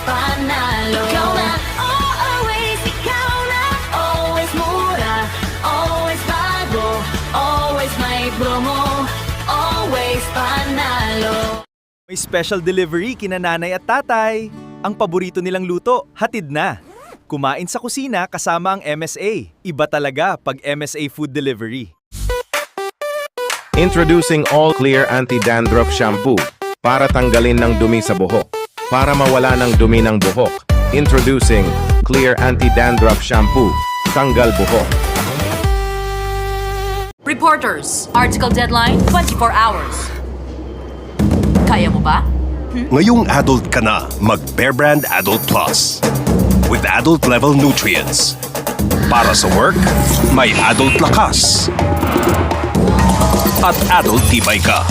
panalo. Ikaw na, ikaw na. Always mura, always bago, always may promo, always panalo. May special delivery kina nanay at tatay. Ang paborito nilang luto, hatid na. Kumain sa kusina kasama ang MSA. Iba talaga pag MSA Food Delivery. Introducing All Clear Anti-Dandruff Shampoo para tanggalin ng dumi sa buhok. Para mawala ng dumi ng buhok. Introducing Clear Anti-Dandruff Shampoo. Tanggal buhok. Reporters, article deadline 24 hours. Kaya mo ba? Ngayong adult ka na, mag-Bear Brand Adult Plus. With adult-level nutrients. Para sa work, may adult lakas. At adult tibay ka.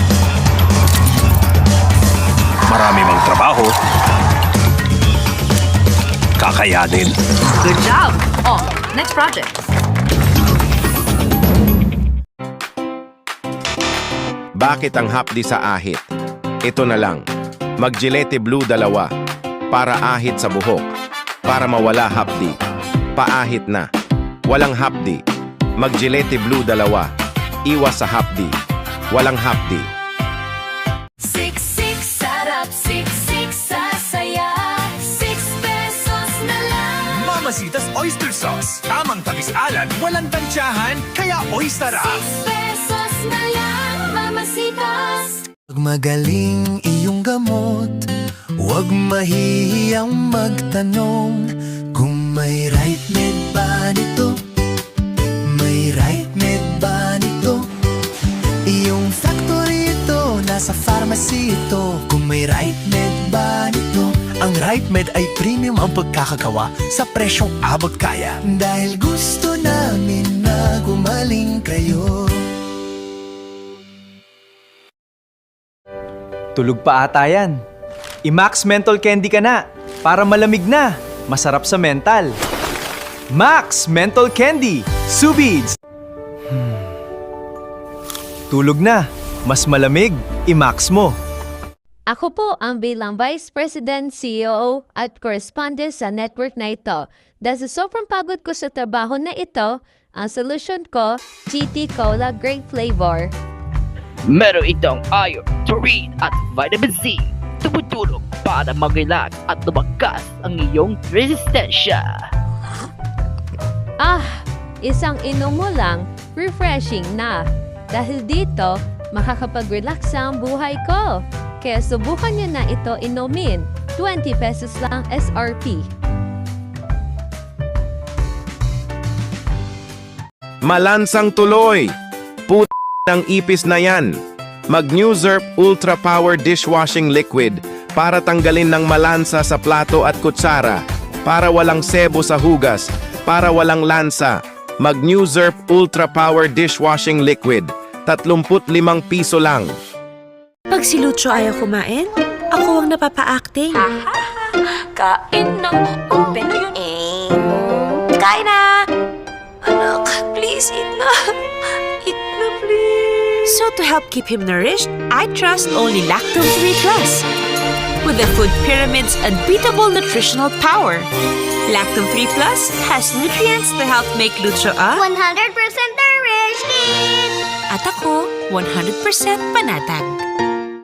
Marami mang trabaho, kakayanin. Good job! Oh, next project. Bakit ang hapdi sa ahit? Ito na lang. Mag-Gillette Blue 2 para ahit sa buhok. Para mawala hapdi. Paahit na. Walang hapdi. Mag-Gillette Blue 2. Iwas sa hapdi. Walang hapdi. Siksik sarap, siksik sasaya. 6 pesos na lang. Mamacita's Oyster Sauce. Tamang tamis-alat, walang tansyahan, kaya oyster up. 6 pesos na lang, Mamacita's. Pag magaling iyong gamot, huwag mahihiyang magtanong kung may right med ba nito? May right med ba nito? Iyong factory ito, nasa pharmacy ito. Kung may right med ba nito? Ang right med ay premium ang pagkakagawa sa presyong abot kaya. Dahil gusto namin na gumaling kayo. Tulog pa ata yan. I-Max Mental Candy ka na para malamig na. Masarap sa mental. Max Mental Candy. Subids. Tulog na. Mas malamig. I-Max mo. Ako po ang bilang Vice President, CEO at correspondent sa network na ito. Dahil sa sobrang pagod ko sa trabaho na ito, ang solution ko, GT Cola Grape Flavor. Meron itong iron, taurine at vitamin C. Tumutulong para mag-relax at lumakas ang iyong resistensya. Isang inom mo lang, refreshing na. Dahil dito, makakapag-relax ang buhay ko. Kaya subukan nyo na ito inumin. 20 pesos lang SRP. Malansang tuloy! Ng ipis na yan. Mag-New Zerp Ultra Power Dishwashing Liquid para tanggalin ng malansa sa plato at kutsara. Para walang sebo sa hugas. Para walang lansa. Mag-New Zerp Ultra Power Dishwashing Liquid. 35 piso lang. Pag si Lucho ayaw kumain, ako ang napapa-acting. Kain na. Open na yun. Kain na! Anak, please eat na. Eat na, please. So to help keep him nourished, I trust only Lactome 3 Plus. With the food pyramid's unbeatable nutritional power. Lactome 3 Plus has nutrients to help make Lucho a 100% nourished kid. at ako 100% panatag.